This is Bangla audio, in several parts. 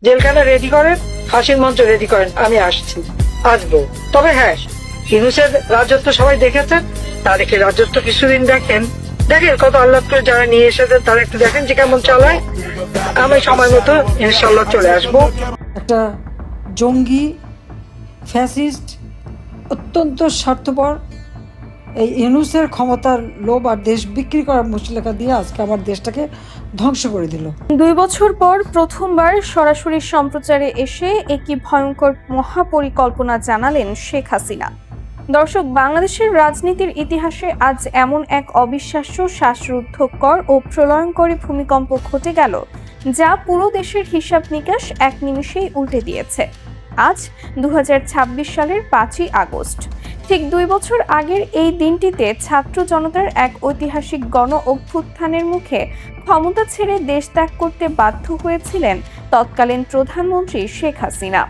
জেলখানা রেডি করেন, ফাঁসির মঞ্চ রেডি করেন, আমি আসছি, আসবো। তবে হ্যাঁ, ইউনূসের রাজত্ব সবাই দেখেছেন, তাদেরকে রাজত্ব কিছুদিন দেখেন, কত আল্লাহ করে যারা নিয়ে এসেছেন তারা একটু দেখেন যে কেমন চালায়। আমি সময় মতো ইনশাল্লাহ চলে আসবো। একটা জঙ্গি ফ্যাসিস্ট অত্যন্ত স্বার্থপর এই ইউনূসের ক্ষমতার লোভ আর দেশ বিক্রি করার মুচলেখা দিয়ে আজকে আমার দেশটাকে ধ্বংস করে দিল। 2 বছর পর প্রথমবার সরাসরি সম্প্রচারে এসে একটি ভয়ঙ্কর মহাপরিকল্পনা জানালেন শেখ হাসিনা। দর্শক, বাংলাদেশের রাজনীতির ইতিহাসে আজ এমন এক অবিশ্বাস্য, শ্বাসরুদ্ধকর ও প্রলয়ঙ্করী ভূমিকম্প ঘটে গেল, যা পুরো দেশের হিসাব নিকাশ এক নিমিষেই উল্টে দিয়েছে। আজ 2026 সালের 5ই আগস্ট, ঠিক 2 বছর আগের এই দিনটিতে ছাত্র জনতার এক ঐতিহাসিক গণ অভ্যুত্থানের মুখে ক্ষমতা ছেড়ে দেশ ত্যাগ করতে বাধ্য হয়েছিলেন তৎকালীন প্রধানমন্ত্রী শেখ হাসিনা।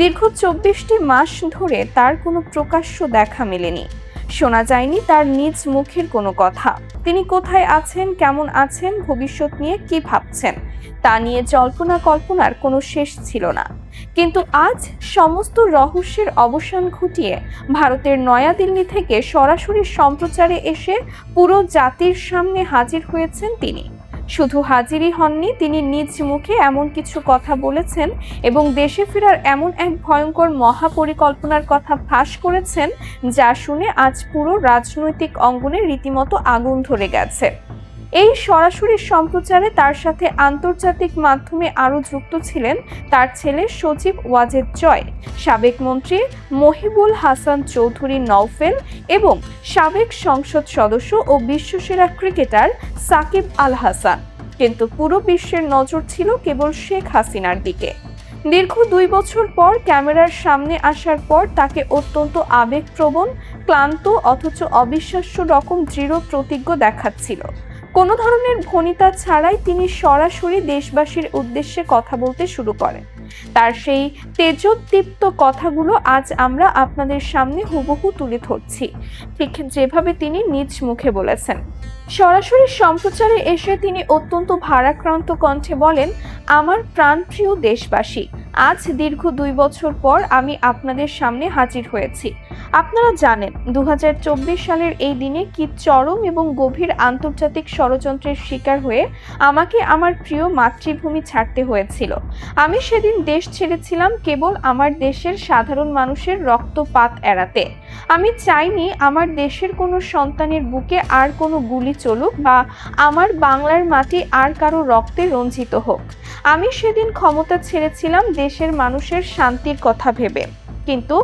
দীর্ঘ 24টি মাস ধরে তার কোনো প্রকাশ্য দেখা মেলেনি, শোনা যায়নি তার নিজ মুখের কোনো কথা। তিনি কোথায় আছেন, কেমন আছেন, ভবিষ্যৎ নিয়ে কি ভাবছেন, তা নিয়ে জল্পনা কল্পনার কোনো শেষ ছিল না। কিন্তু আজ সমস্ত রহস্যের অবসান ঘটিয়ে ভারতের নয়াদিল্লি থেকে সরাসরি সম্প্রচারে এসে পুরো জাতির সামনে হাজির হয়েছেন তিনি। শুধু হাজিরই হননি, তিনি নিজ মুখে এমন কিছু কথা বলেছেন এবং দেশে ফেরার এমন এক ভয়ঙ্কর মহাপরিকল্পনার কথা ফাঁস করেছেন, যা শুনে আজ পুরো রাজনৈতিক অঙ্গনে রীতিমতো আগুন ধরে গেছে। এই সরাসরি সম্প্রচারে তার সাথে আন্তর্জাতিক মাধ্যমে আরও যুক্ত ছিলেন তার ছেলে সজীব ওয়াজেদ জয়, সাবেক মন্ত্রী মহিবুল হাসান চৌধুরী নওফেল এবং সাবেক সংসদ সদস্য ও বিশ্বসেরা ক্রিকেটার সাকিব আল হাসান। কিন্তু পুরো বিশ্বের নজর ছিল কেবল শেখ হাসিনার দিকে। দীর্ঘ 2 বছর পর ক্যামেরার সামনে আসার পর তাকে অত্যন্ত আবেগপ্রবণ, ক্লান্ত অথচ অবিশ্বাস্য রকম দৃঢ় প্রতিজ্ঞ দেখাচ্ছিল। কোনো ধরনের ভনিতা ছাড়াই তিনি সরাসরি দেশবাসীর উদ্দেশ্যে কথা বলতে শুরু করেন। তার সেই তেজোদ্দীপ্ত কথাগুলো আজ আমরা আপনাদের সামনে হুবহু তুলে ধরছি, ঠিক যেভাবে তিনি নিজ মুখে বলেছেন। সরাসরি সম্প্রচারে এসে তিনি অত্যন্ত ভারাক্রান্ত কণ্ঠে বলেন, আমার প্রাণপ্রিয় দেশবাসী, আজ দীর্ঘ 2 বছর পর আমি আপনাদের সামনে হাজির হয়েছি। আপনারা জানেন 2024 সালের এই দিনে কি চরম এবং গভীর আন্তর্জাতিক ষড়যন্ত্রের শিকার হয়ে আমাকে আমার প্রিয় মাতৃভূমি ছাড়তে হয়েছিল। আমি সেদিন দেশ ছেড়েছিলাম কেবল আমার দেশের সাধারণ মানুষের রক্তপাত এড়াতে। আমি চাইনি আমার দেশের কোনো সন্তানের বুকে আর কোনো গুলি চলুক বা আমার বাংলার মাটি আর কারো রক্তে রঞ্জিত হোক। আমি সেদিন ক্ষমতা ছেড়েছিলাম দেশের মানুষের শান্তির কথা ভেবে। কিন্তু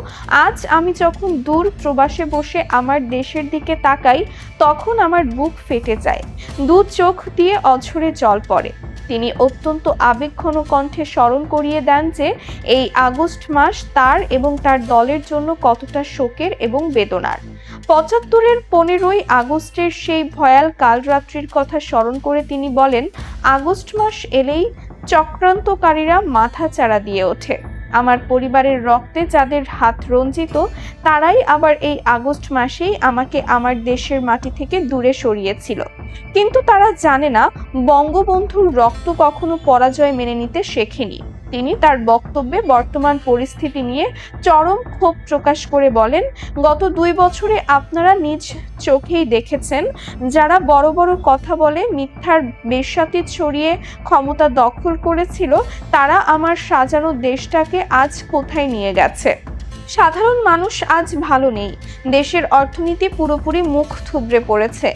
আজ আমি যখন দূর প্রবাসে বসে আমার দেশের দিকে তাকাই, তখন আমার বুক ফেটে যায়, 2 চোখ দিয়ে অঝরে জল পড়ে। তিনি অত্যন্ত আবেগঘন কণ্ঠে স্মরণ করিয়ে দেন যে এই আগস্ট মাস তার এবং তার দলের জন্য কতটা শোকের এবং বেদনার। 75-এর 15ই আগস্টের সেই ভয়াল কালরাত্রির কথা স্মরণ করে তিনি বলেন, আগস্ট মাস এলেই চক্রান্তকারীরা মাথা চাড়া দিয়ে ওঠে। আমার পরিবারের রক্তে যাদের হাত রঞ্জিত, তারাই আবার এই আগস্ট মাসেই আমাকে আমার দেশের মাটি থেকে দূরে সরিয়েছিল। কিন্তু তারা জানে না, বঙ্গবন্ধুর রক্ত কখনো পরাজয় মেনে নিতে শেখেনি। তিনি তার বক্তব্যে বর্তমান পরিস্থিতি নিয়ে চরম ক্ষোভ প্রকাশ করে বলেন, গত 2 বছরে আপনারা নিজ চোখেই দেখেছেন, যারা বড় বড় কথা বলে মিথ্যার বেশ্যাতি ছড়িয়ে ক্ষমতা দখল করেছিল, তারা আমার সাজানো দেশটাকে আজ কোথায় নিয়ে গেছে। সাধারণ মানুষ আজ ভালো নেই, দেশের অর্থনীতি পুরোপুরি মুখ থুবড়ে পড়েছে।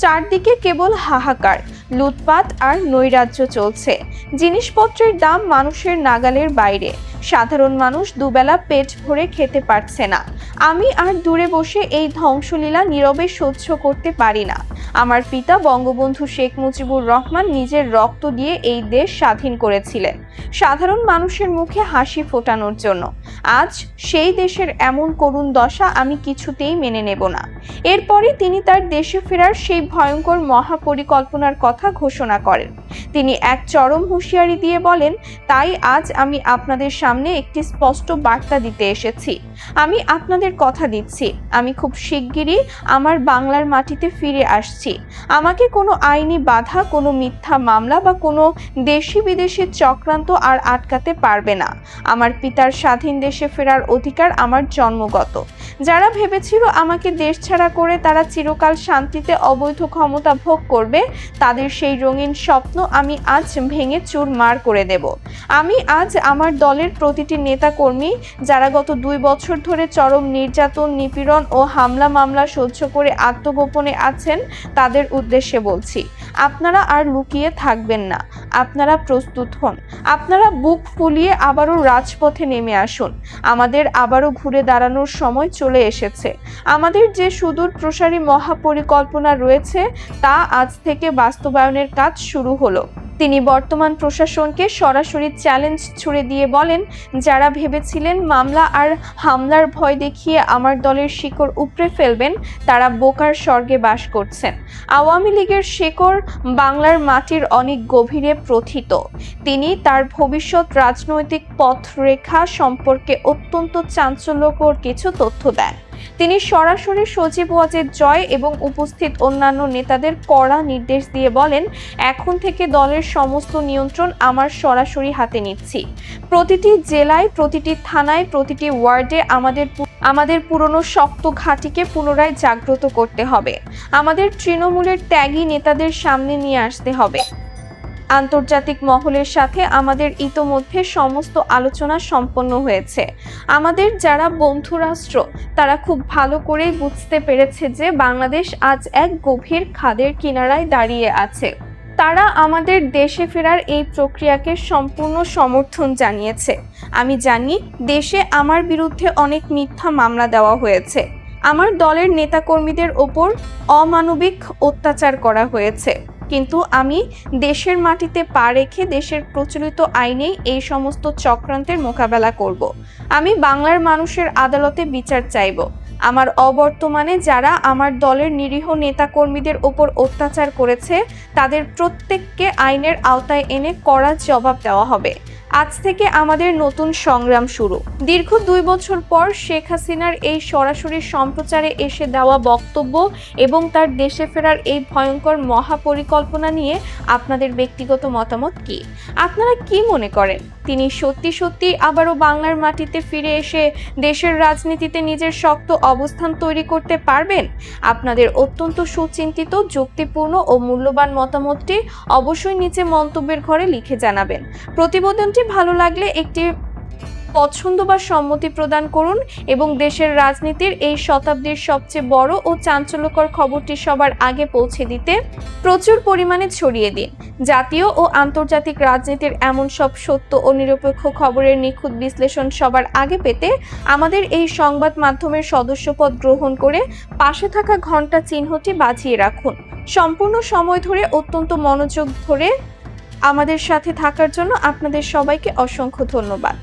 চারদিকে কেবল হাহাকার, লুটপাট আর নৈরাজ্য চলছে। জিনিসপত্রের দাম মানুষের নাগালের বাইরে। সাধারণ মানুষ দুবেলা পেট ভরে খেতে পারছে না। আমি আর দূরে বসে এই ধ্বংসলীলা নীরবে সহ্য করতে পারি না। আমার পিতা বঙ্গবন্ধু শেখ মুজিবুর রহমান নিজের রক্ত দিয়ে এই দেশ স্বাধীন করেছিলেন, সাধারণ মানুষের মুখে হাসি ফোটানোর জন্য। আজ সেই দেশের এমন করুণ দশা আমি কিছুতেই মেনে নেব না। এরপরে তিনি তার দেশে ফেরার সেই ভয়ঙ্কর মহাপরিকল্পনার কথা কথা ঘোষণা করেন। তিনি এক চরম হুঁশিয়ারি দিয়ে বলেন, তাই আজ আমি আপনাদের সামনে একটি স্পষ্ট বার্তা দিতে এসেছি। আমি আপনাদের কথা দিচ্ছি, আমি খুব শিগগিরই আমার বাংলার মাটিতে ফিরে আসছি। আমাকে কোনো আইনি বাধা, কোনো মিথ্যা মামলা বা কোনো দেশি বিদেশি চক্রান্ত আর আটকাতে পারবে না। আমার পিতার স্বাধীন দেশে ফেরার অধিকার আমার জন্মগত। যারা ভেবেছিল আমাকে দেশ ছাড়া করে তারা চিরকাল শান্তিতে অবৈধ ক্ষমতা ভোগ করবে, তাদের সেই রঙিন স্বপ্ন আমি আজ ভেঙে চুরমার করে দেব। আমি আজ আমার দলের প্রতিটি নেতাকর্মী যারা গত 2 বছর ধরে চরম নির্যাতন, নিপীড়ন ও হামলা মামলা সহ্য করে আত্মগোপনে আছেন তাদের উদ্দেশ্যে বলছি, আপনারা আর লুকিয়ে থাকবেন না। আপনারা প্রস্তুত হন। আপনারা বুক ফুলিয়ে আবারও রাজপথে নেমে আসুন। আমাদের আবারও ঘুরে দাঁড়ানোর সময় চলে এসেছে। আমাদের যে সুদূর প্রসারী মহাপরিকল্পনা রয়েছে তা আজ থেকে বাস্তবায়নের কাজ শুরু হলো। তিনি বর্তমান প্রশাসনকে সরাসরি চ্যালেঞ্জ ছুড়ে দিয়ে বলেন, যারা ভেবেছিলেন মামলা আর হামলার ভয় দেখিয়ে আমার দলের শিকড় উপড়ে ফেলবেন, তারা বোকার স্বর্গে বাস করছেন। আওয়ামী লীগের শিকড় বাংলার মাটির অনেক গভীরে প্রথিত। তিনি তার ভবিষ্যৎ রাজনৈতিক পথরেখা সম্পর্কে অত্যন্ত চাঞ্চল্যকর কিছু তথ্য দেন। তিনি সরাসরি সজীব ওয়াজেদ জয় এবং উপস্থিত অন্যান্য নেতাদের কড়া নির্দেশ দিয়ে বলেন, এখন থেকে দলের সমস্ত নিয়ন্ত্রণ আমার সরাসরি হাতে নিচ্ছি। প্রতিটি জেলায়, প্রতিটি থানায়, প্রতিটি ওয়ার্ডে আমাদের পুরনো শক্ত ঘাঁটিকে পুনরায় জাগ্রত করতে হবে। আমাদের তৃণমূলের ত্যাগী নেতাদের সামনে নিয়ে আসতে হবে। আন্তর্জাতিক মহলের সাথে আমাদের ইতোমধ্যে সমস্ত আলোচনা সম্পন্ন হয়েছে। আমাদের যারা বন্ধু রাষ্ট্র তারা খুব ভালো করেই বুঝতে পেরেছে যে বাংলাদেশ আজ এক গভীর খাদের কিনারায় দাঁড়িয়ে আছে। তারা আমাদের দেশে ফেরার এই প্রক্রিয়াকে সম্পূর্ণ সমর্থন জানিয়েছে। আমি জানি দেশে আমার বিরুদ্ধে অনেক মিথ্যা মামলা দেওয়া হয়েছে। আমার দলের নেতাকর্মীদের ওপর অমানবিক অত্যাচার করা হয়েছে, কিন্তু আমি দেশের মাটিতে পা রেখে দেশের প্রচলিত আইনেই এই সমস্ত চক্রান্তের মোকাবেলা করব। আমি বাংলার মানুষের আদালতে বিচার চাইব। আমার অবর্তমানে যারা আমার দলের নিরীহ নেতাকর্মীদের ওপর অত্যাচার করেছে তাদের প্রত্যেককে আইনের আওতায় এনে কড়া জবাব দেওয়া হবে। আজ থেকে আমাদের নতুন সংগ্রাম শুরু। দীর্ঘ 2 বছর পর শেখ হাসিনার এই সরাসরি সম্প্রচারে এসে দেওয়া বক্তব্য এবং তার দেশে ফেরার এই ভয়ঙ্কর মহাপরিকল্পনা নিয়ে আপনাদের ব্যক্তিগত মতামত কি? আপনারা কি মনে করেন তিনি সত্যি আবারও বাংলার মাটিতে ফিরে এসে দেশের রাজনীতিতে নিজের শক্ত অবস্থান তৈরি করতে পারবেন? আপনাদের অত্যন্ত সুচিন্তিত, যুক্তিপূর্ণ ও মূল্যবান মতামতটি অবশ্যই নিচে মন্তব্যের ঘরে লিখে জানাবেন। প্রতিবেদনটি ভালো লাগলে একটি পছন্দ বা সম্মতি প্রদান করুন এবং দেশের রাজনীতির এই শতাব্দীর সবচেয়ে বড় ও চাঞ্চল্যকর খবরটি সবার আগে পৌঁছে দিতে প্রচুর পরিমাণে ছড়িয়ে দিন। জাতীয় ও আন্তর্জাতিক রাজনীতির এমন সব সত্য ও নিরপেক্ষ খবরের নিখুঁত বিশ্লেষণ সবার আগে পেতে আমাদের এই সংবাদ মাধ্যমের সদস্যপদ গ্রহণ করে পাশে থাকা ঘন্টা চিহ্নটি বাজিয়ে রাখুন। সম্পূর্ণ সময় ধরে অত্যন্ত মনোযোগ ধরে আমাদের সাথে থাকার জন্য আপনাদের সবাইকে অসংখ্য ধন্যবাদ।